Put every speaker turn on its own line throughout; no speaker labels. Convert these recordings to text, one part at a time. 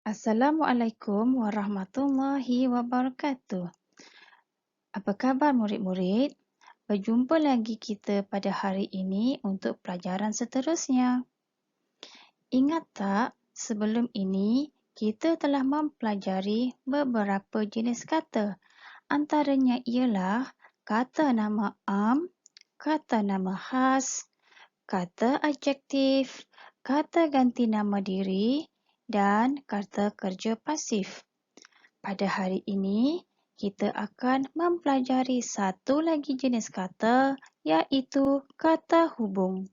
Assalamualaikum warahmatullahi wabarakatuh. Apa khabar murid-murid? Berjumpa lagi kita pada hari ini untuk pelajaran seterusnya. Ingat tak, sebelum ini kita telah mempelajari beberapa jenis kata. Antaranya ialah kata nama am, kata nama khas, kata adjektif, kata ganti nama diri dan kata kerja pasif. Pada hari ini, kita akan mempelajari satu lagi jenis kata, iaitu kata hubung.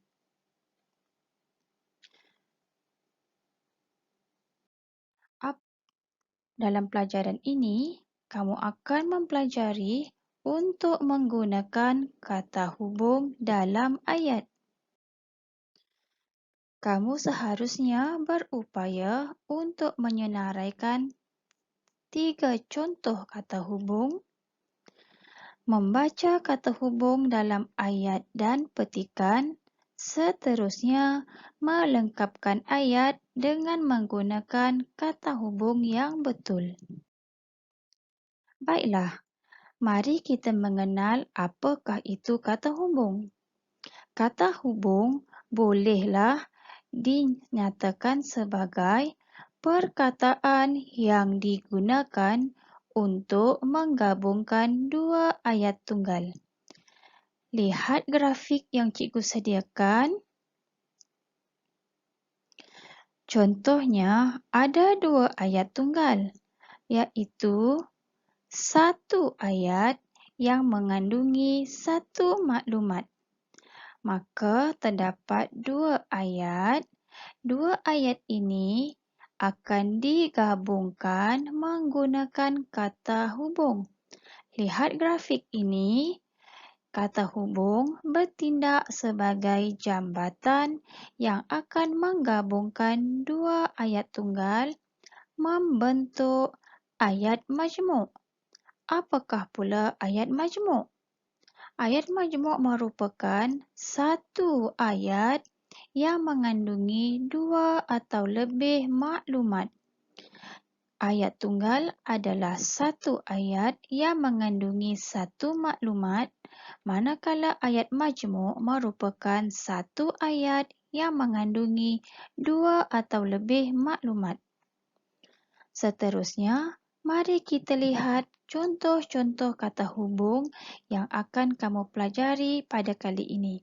Dalam pelajaran ini, kamu akan mempelajari untuk menggunakan kata hubung dalam ayat. Kamu seharusnya berupaya untuk menyenaraikan 3 contoh kata hubung, membaca kata hubung dalam ayat dan petikan, seterusnya melengkapkan ayat dengan menggunakan kata hubung yang betul. Baiklah, mari kita mengenal apakah itu kata hubung. Kata hubung bolehlah dinyatakan sebagai perkataan yang digunakan untuk menggabungkan dua ayat tunggal. Lihat grafik yang cikgu sediakan. Contohnya, ada dua ayat tunggal, iaitu satu ayat yang mengandungi satu maklumat. Maka terdapat dua ayat. Dua ayat ini akan digabungkan menggunakan kata hubung. Lihat grafik ini. Kata hubung bertindak sebagai jambatan yang akan menggabungkan dua ayat tunggal membentuk ayat majmuk. Apakah pula ayat majmuk? Ayat majmuk merupakan satu ayat yang mengandungi dua atau lebih maklumat. Ayat tunggal adalah satu ayat yang mengandungi satu maklumat, manakala ayat majmuk merupakan satu ayat yang mengandungi dua atau lebih maklumat. Seterusnya, mari kita lihat contoh-contoh kata hubung yang akan kamu pelajari pada kali ini.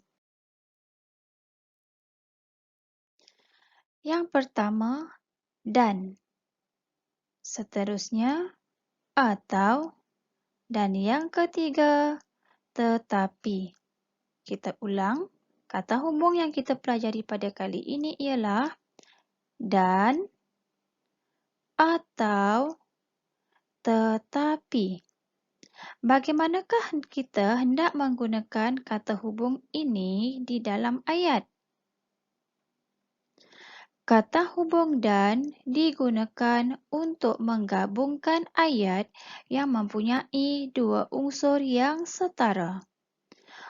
Yang pertama, dan. Seterusnya, atau. Dan yang ketiga, tetapi. Kita ulang, kata hubung yang kita pelajari pada kali ini ialah dan, atau, tetapi. Bagaimanakah kita hendak menggunakan kata hubung ini di dalam ayat? Kata hubung dan digunakan untuk menggabungkan ayat yang mempunyai dua unsur yang setara.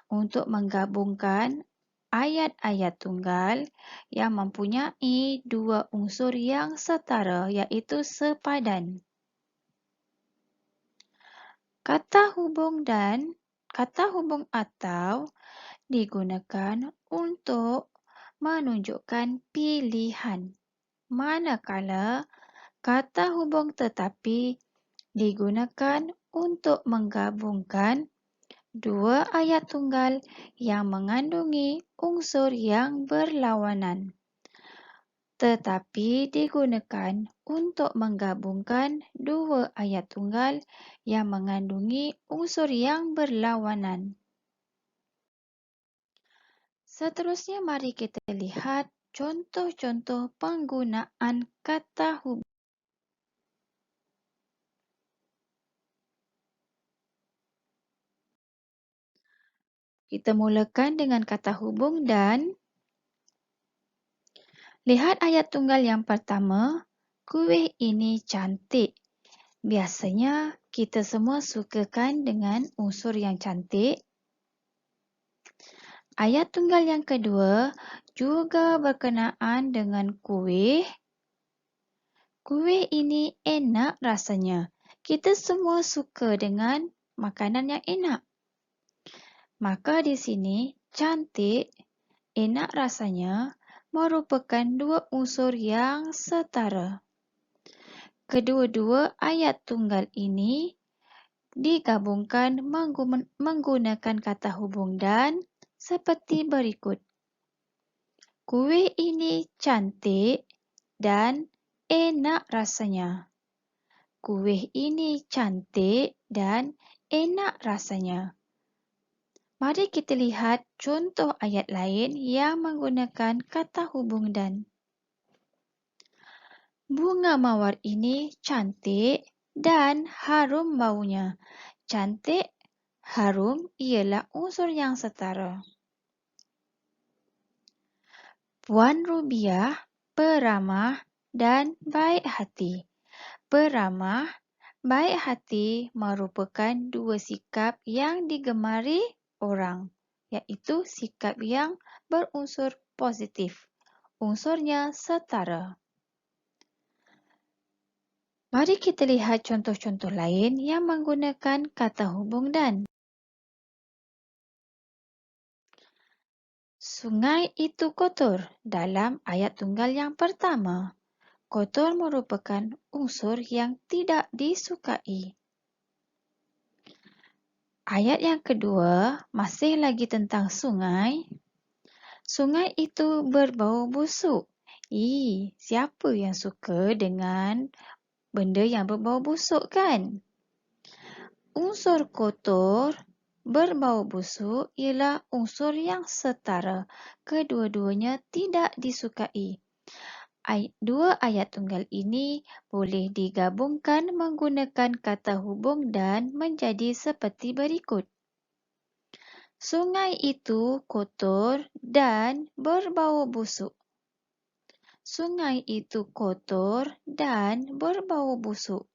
Untuk menggabungkan ayat-ayat tunggal yang mempunyai dua unsur yang setara, iaitu sepadan. Kata hubung dan kata hubung atau digunakan untuk menunjukkan pilihan, manakala kata hubung tetapi digunakan untuk menggabungkan dua ayat tunggal yang mengandungi unsur yang berlawanan. Tetapi digunakan untuk menggabungkan dua ayat tunggal yang mengandungi unsur yang berlawanan. Seterusnya, mari kita lihat contoh-contoh penggunaan kata hubung. Kita mulakan dengan kata hubung dan. Lihat ayat tunggal yang pertama, kuih ini cantik. Biasanya kita semua sukakan dengan unsur yang cantik. Ayat tunggal yang kedua juga berkenaan dengan kuih. Kuih ini enak rasanya. Kita semua suka dengan makanan yang enak. Maka di sini, cantik, enak rasanya merupakan dua unsur yang setara. Kedua-dua ayat tunggal ini digabungkan menggunakan kata hubung dan seperti berikut. Kuih ini cantik dan enak rasanya. Kuih ini cantik dan enak rasanya. Mari kita lihat contoh ayat lain yang menggunakan kata hubung dan. Bunga mawar ini cantik dan harum baunya. Cantik, harum ialah unsur yang setara. Puan Rubiah peramah dan baik hati. Peramah, baik hati merupakan dua sikap yang digemari orang, iaitu sikap yang berunsur positif. Unsurnya setara. Mari kita lihat contoh-contoh lain yang menggunakan kata hubung dan. Sungai itu kotor dalam ayat tunggal yang pertama. Kotor merupakan unsur yang tidak disukai. Ayat yang kedua masih lagi tentang sungai. Sungai itu berbau busuk. Siapa yang suka dengan benda yang berbau busuk kan? Unsur kotor, berbau busuk ialah unsur yang setara. Kedua-duanya tidak disukai. Dua ayat tunggal ini boleh digabungkan menggunakan kata hubung dan menjadi seperti berikut. Sungai itu kotor dan berbau busuk. Sungai itu kotor dan berbau busuk.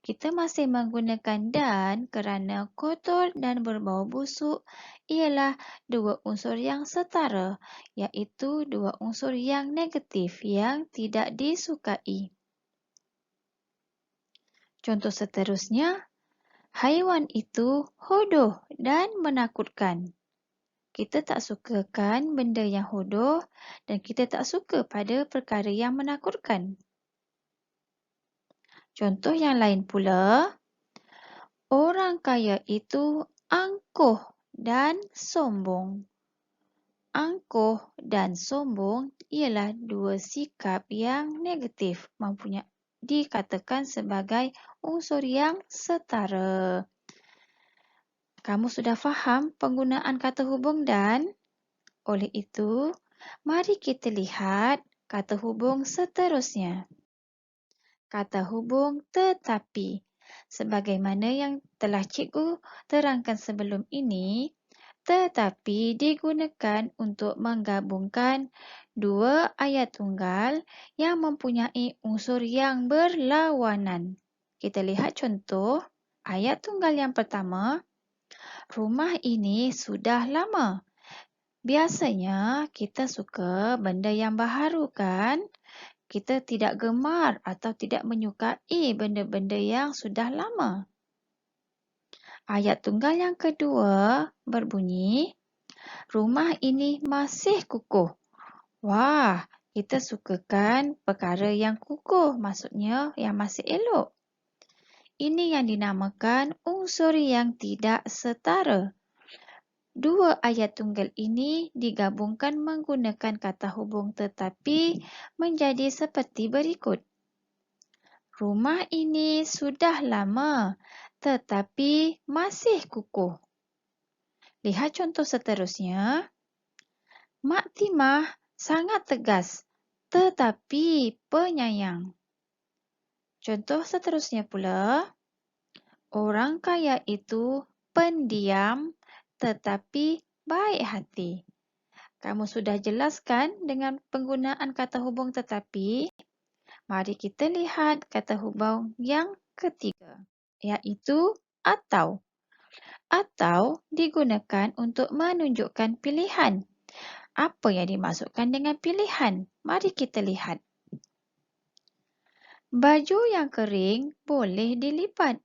Kita masih menggunakan dan kerana kotor dan berbau busuk ialah dua unsur yang setara, iaitu dua unsur yang negatif yang tidak disukai. Contoh seterusnya, haiwan itu hodoh dan menakutkan. Kita tak sukakan benda yang hodoh dan kita tak suka pada perkara yang menakutkan. Contoh yang lain pula, orang kaya itu angkuh dan sombong. Angkuh dan sombong ialah dua sikap yang negatif, dikatakan sebagai unsur yang setara. Kamu sudah faham penggunaan kata hubung dan? Oleh itu, mari kita lihat kata hubung seterusnya. Kata hubung tetapi. Sebagaimana yang telah cikgu terangkan sebelum ini, tetapi digunakan untuk menggabungkan dua ayat tunggal yang mempunyai unsur yang berlawanan. Kita lihat contoh ayat tunggal yang pertama. Rumah ini sudah lama. Biasanya kita suka benda yang baharu kan? Kita tidak gemar atau tidak menyukai benda-benda yang sudah lama. Ayat tunggal yang kedua berbunyi, rumah ini masih kukuh. Wah, kita sukakan perkara yang kukuh, maksudnya yang masih elok. Ini yang dinamakan unsur yang tidak setara. Dua ayat tunggal ini digabungkan menggunakan kata hubung tetapi menjadi seperti berikut. Rumah ini sudah lama tetapi masih kukuh. Lihat contoh seterusnya. Mak Timah sangat tegas tetapi penyayang. Contoh seterusnya pula. Orang kaya itu pendiam tetapi baik hati. Kamu sudah jelaskan dengan penggunaan kata hubung tetapi. Mari kita lihat kata hubung yang ketiga, iaitu atau. Atau digunakan untuk menunjukkan pilihan. Apa yang dimaksudkan dengan pilihan? Mari kita lihat. Baju yang kering boleh dilipat.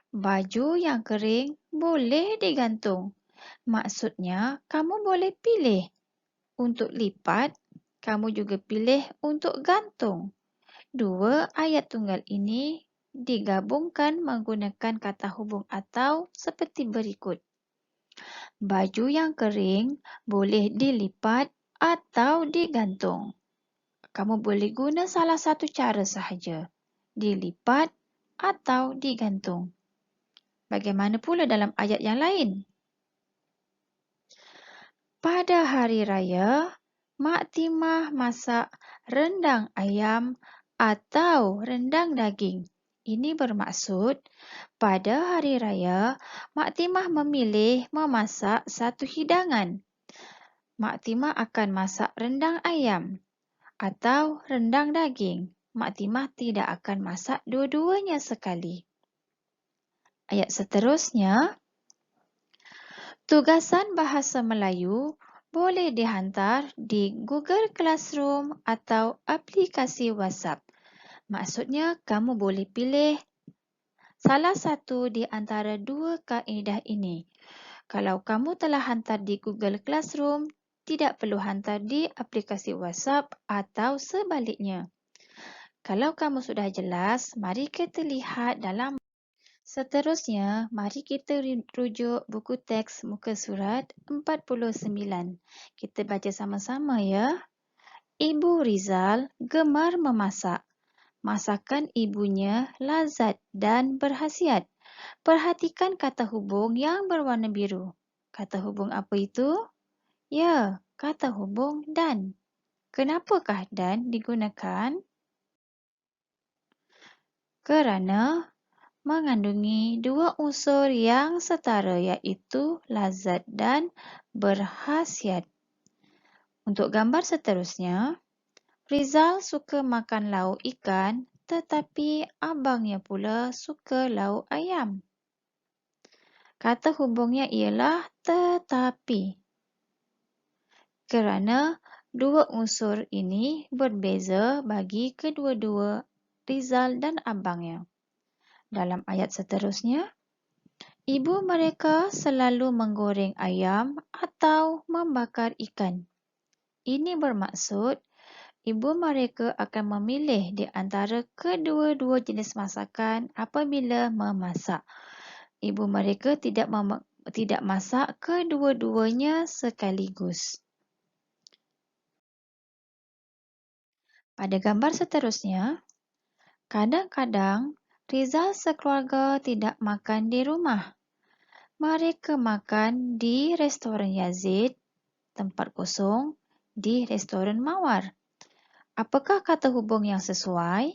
Baju yang kering boleh digantung. Maksudnya, kamu boleh pilih untuk lipat, kamu juga pilih untuk gantung. Dua ayat tunggal ini digabungkan menggunakan kata hubung atau seperti berikut. Baju yang kering boleh dilipat atau digantung. Kamu boleh guna salah satu cara sahaja, dilipat atau digantung. Bagaimana pula dalam ayat yang lain? Pada hari raya, Mak Timah masak rendang ayam atau rendang daging. Ini bermaksud, pada hari raya, Mak Timah memilih memasak satu hidangan. Mak Timah akan masak rendang ayam atau rendang daging. Mak Timah tidak akan masak dua-duanya sekali. Ayat seterusnya, tugasan bahasa Melayu boleh dihantar di Google Classroom atau aplikasi WhatsApp. Maksudnya, kamu boleh pilih salah satu di antara dua kaedah ini. Kalau kamu telah hantar di Google Classroom, tidak perlu hantar di aplikasi WhatsApp atau sebaliknya. Kalau kamu sudah jelas, mari kita lihat dalam. Seterusnya, mari kita rujuk buku teks muka surat 49. Kita baca sama-sama ya. Ibu Rizal gemar memasak. Masakan ibunya lazat dan berkhasiat. Perhatikan kata hubung yang berwarna biru. Kata hubung apa itu? Ya, kata hubung dan. Kenapakah dan digunakan? Kerana mengandungi dua unsur yang setara iaitu lazat dan berkhasiat. Untuk gambar seterusnya, Rizal suka makan lauk ikan tetapi abangnya pula suka lauk ayam. Kata hubungnya ialah tetapi. Kerana dua unsur ini berbeza bagi kedua-dua Rizal dan abangnya. Dalam ayat seterusnya, ibu mereka selalu menggoreng ayam atau membakar ikan. Ini bermaksud ibu mereka akan memilih di antara kedua-dua jenis masakan apabila memasak. Ibu mereka tidak masak kedua-duanya sekaligus. Pada gambar seterusnya, kadang-kadang Rizal sekeluarga tidak makan di rumah. Mereka makan di restoran Yazid, tempat kosong, di restoran Mawar. Apakah kata hubung yang sesuai?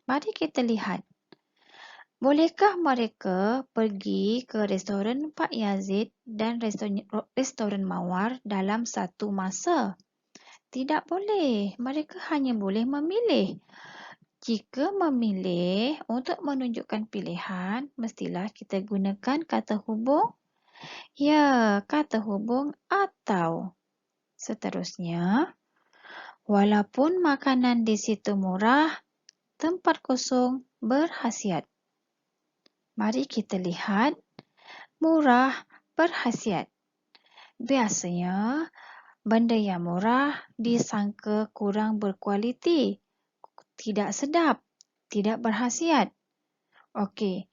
Mari kita lihat. Bolehkah mereka pergi ke restoran Pak Yazid dan restoran Mawar dalam satu masa? Tidak boleh. Mereka hanya boleh memilih. Jika memilih untuk menunjukkan pilihan, mestilah kita gunakan kata hubung. Ya, kata hubung atau. Seterusnya, walaupun makanan di situ murah, tempat kosong berkhasiat. Mari kita lihat murah berkhasiat. Biasanya, benda yang murah disangka kurang berkualiti, tidak sedap, tidak berkhasiat. Okey,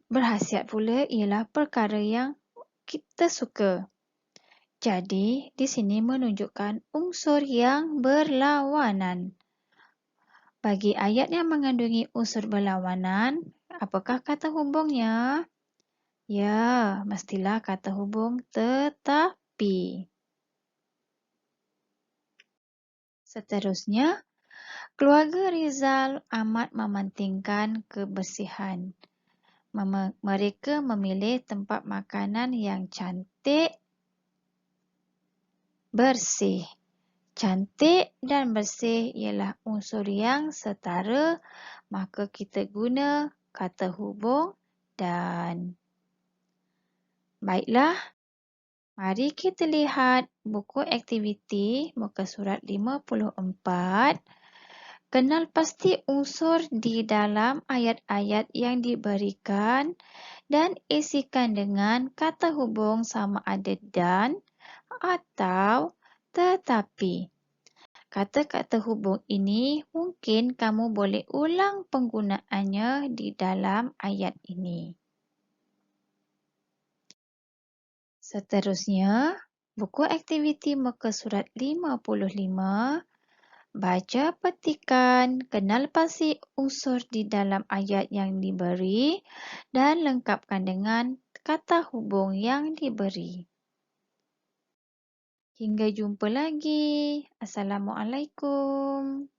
berkhasiat pula ialah perkara yang kita suka. Jadi, di sini menunjukkan unsur yang berlawanan. Bagi ayat yang mengandungi unsur berlawanan, apakah kata hubungnya? Ya, mestilah kata hubung tetapi. Seterusnya, keluarga Rizal amat mementingkan kebersihan. Mereka memilih tempat makanan yang cantik, bersih. Cantik dan bersih ialah unsur yang setara, maka kita guna kata hubung dan. Baiklah, mari kita lihat buku aktiviti muka surat 54. Kenal pasti unsur di dalam ayat-ayat yang diberikan dan isikan dengan kata hubung sama ada dan atau tetapi. Kata-kata hubung ini mungkin kamu boleh ulang penggunaannya di dalam ayat ini. Seterusnya, buku aktiviti muka surat 55. Baca petikan, kenal pasti unsur di dalam ayat yang diberi dan lengkapkan dengan kata hubung yang diberi. Hingga jumpa lagi. Assalamualaikum.